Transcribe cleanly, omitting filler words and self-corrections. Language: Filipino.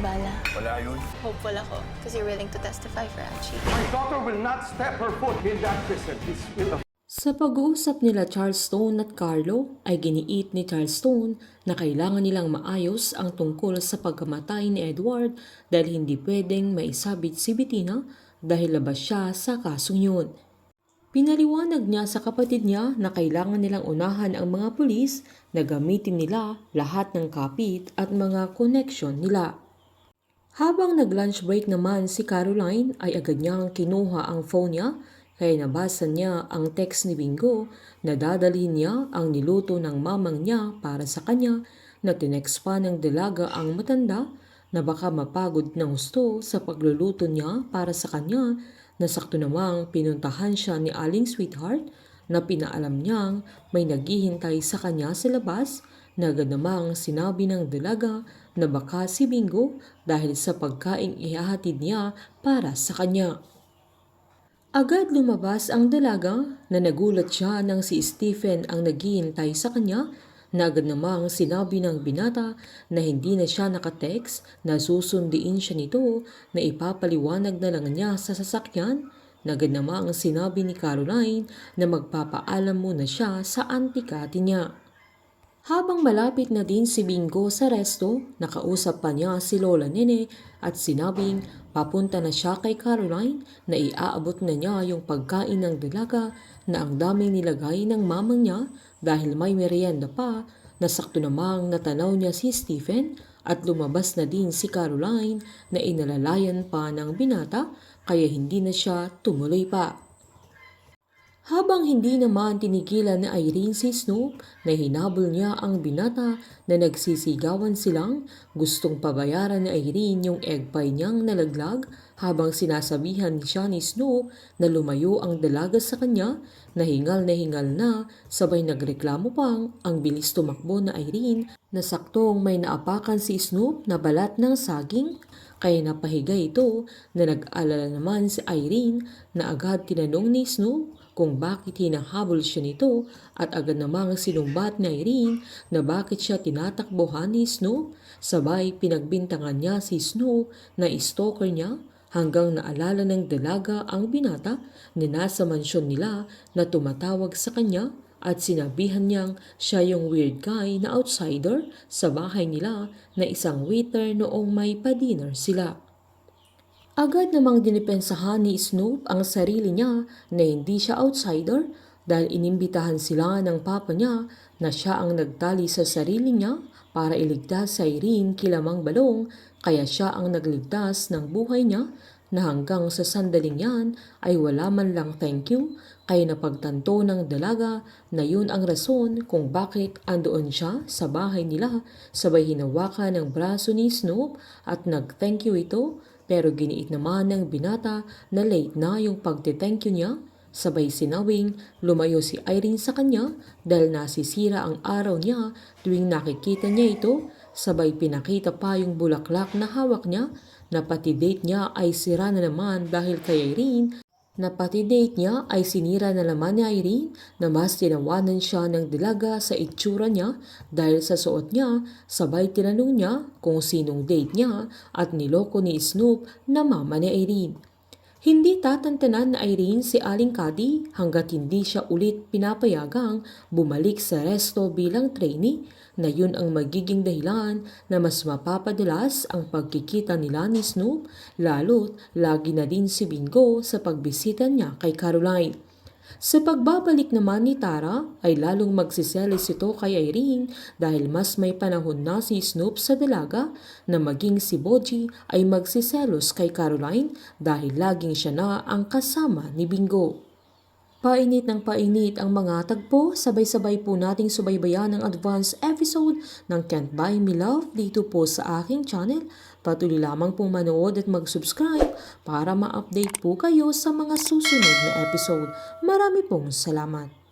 bala. Wala yun. Hopeful ako kasi you're willing to testify for Archie. My daughter will not step her foot in that prison. This will Sa pag-uusap nila Charles Stone at Carlo ay giniit ni Charles Stone na kailangan nilang maayos ang tungkol sa pagkamatay ni Edward dahil hindi pwedeng maisabit si Bettina dahil labas siya sa kasong yun. Pinaliwanag niya sa kapatid niya na kailangan nilang unahan ang mga pulis na gamitin nila lahat ng kapit at mga connection nila. Habang nag-lunch break naman si Caroline ay agad niyang kinuha ang phone niya kaya nabasa niya ang text ni Bingo na dadalhin niya ang niluto ng mamang niya para sa kanya na tinext pa ng dalaga ang matanda na baka mapagod ng husto sa pagluluto niya para sa kanya na sakto namang pinuntahan siya ni Aling Sweetheart na pinaalam niyang may naghihintay sa kanya sa labas na agad namang sinabi ng dalaga na baka si Bingo dahil sa pagkaing ihahatid niya para sa kanya. Agad lumabas ang dalaga na nagulat siya nang si Stephen ang naghihintay sa kanya na agad namang sinabi ng binata na hindi na siya nakatext na susundiin siya nito na ipapaliwanag na lang niya sa sasakyan na agad namang sinabi ni Caroline na magpapaalam muna siya sa antikati niya. Habang malapit na din si Bingo sa resto, nakausap pa niya si Lola Nene at sinabing papunta na siya kay Caroline na iaabot na niya yung pagkain ng dalaga na ang daming nilagay ng mamang niya dahil may merienda pa na sakto namang natanaw niya si Stephen at lumabas na din si Caroline na inalalayan pa ng binata kaya hindi na siya tumuloy pa. Habang hindi naman tinigilan ni Irene si Snoop na hinabol niya ang binata na nagsisigawan silang gustong pabayaran ni Irene yung egg pie niyang nalaglag habang sinasabihan siya ni Snoop na lumayo ang dalaga sa kanya na hingal na sabay nagreklamo pang ang bilis tumakbo na Irene na saktong may naapakan si Snoop na balat ng saging kaya napahiga ito na nag-alala naman si Irene na agad tinanong ni Snoop kung bakit hinahabol siya nito at agad namang sinumbat ni Irene na bakit siya tinatakbuhan ni Snoop sabay pinagbintangan niya si Snoop na stalker niya hanggang naalala ng dalaga ang binata na nasa mansyon nila na tumatawag sa kanya at sinabihan niyang siya yung weird guy na outsider sa bahay nila na isang waiter noong may pa-dinner sila. Agad namang dinipensahan ni Snoop ang sarili niya na hindi siya outsider dahil inimbitahan sila ng papa niya na siya ang nagtali sa sarili niya para iligtas sa Irene Kilamang Balong kaya siya ang nagligtas ng buhay niya na hanggang sa sandaling yan ay wala man lang thank you kaya napagtanto ng dalaga na yun ang rason kung bakit andoon siya sa bahay nila sabay hinawakan ng braso ni Snoop at nag-thank you ito. Pero giniit naman ng binata na late na yung pagte-thank you niya, sabay sinawing lumayo si Irene sa kanya dahil nasisira ang araw niya tuwing nakikita niya ito, sabay pinakita pa yung bulaklak na hawak niya na pati date niya ay sira na naman dahil kay Irene, na pati date niya ay sinira na naman ni Irene na mas tinawanan siya ng dalaga sa itsura niya dahil sa suot niya, sabay tinanong niya kung sinong date niya at niloko ni Snoop na mama ni Irene. Hindi tatantanan na Irene si Aling Kadi hanggat hindi siya ulit pinapayagang bumalik sa resto bilang trainee na yun ang magiging dahilan na mas mapapadalas ang pagkikita nila ni Snoop lalo't lagi na din si Bingo sa pagbisita niya kay Caroline. Sa pagbabalik naman ni Tara ay lalong magsiselos ito kay Irene dahil mas may panahon na si Snoop sa dalaga na maging si Boji ay magsiselos kay Caroline dahil laging siya na ang kasama ni Bingo. Painit ng painit ang mga tagpo, sabay-sabay po nating subaybayan ang advance episode ng Can't Buy Me Love dito po sa aking channel. Patuloy lamang pong manood at mag-subscribe para ma-update po kayo sa mga susunod na episode. Marami pong salamat.